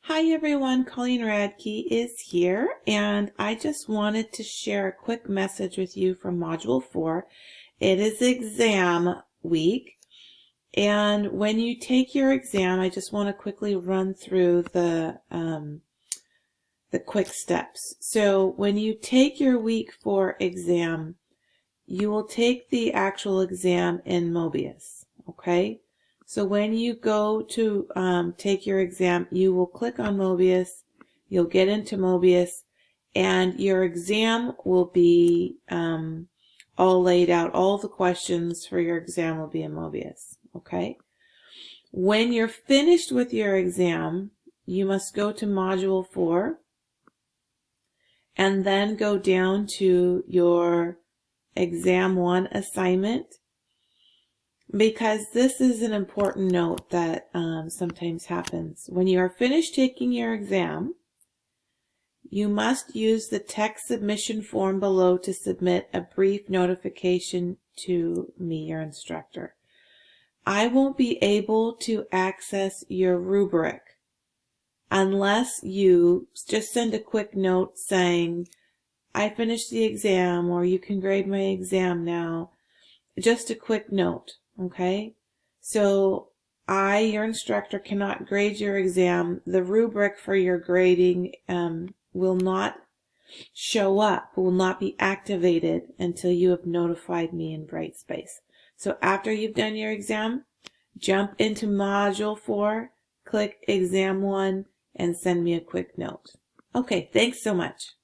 Hi everyone, Colleen Radke is here, and I just wanted to share a quick message with you from Module 4. It is exam week, and when you take your exam, I just want to quickly run through the quick steps. So when you take your week 4 exam, you will take the actual exam in Mobius, okay? So when you go to take your exam, you will click on Mobius, you'll get into Mobius, and your exam will be all laid out. All the questions for your exam will be in Mobius, okay? When you're finished with your exam, you must go to Module 4 and then go down to your Exam 1 assignment, because this is an important note that sometimes happens. When you are finished taking your exam, you must use the text submission form below to submit a brief notification to me, your instructor. I won't be able to access your rubric unless you just send a quick note saying, I finished the exam, or you can grade my exam now. Just a quick note, okay? So I, your instructor, cannot grade your exam. The rubric for your grading will not show up, will not be activated until you have notified me in Brightspace. So after you've done your exam, jump into Module 4, click Exam 1, and send me a quick note. Okay, thanks so much.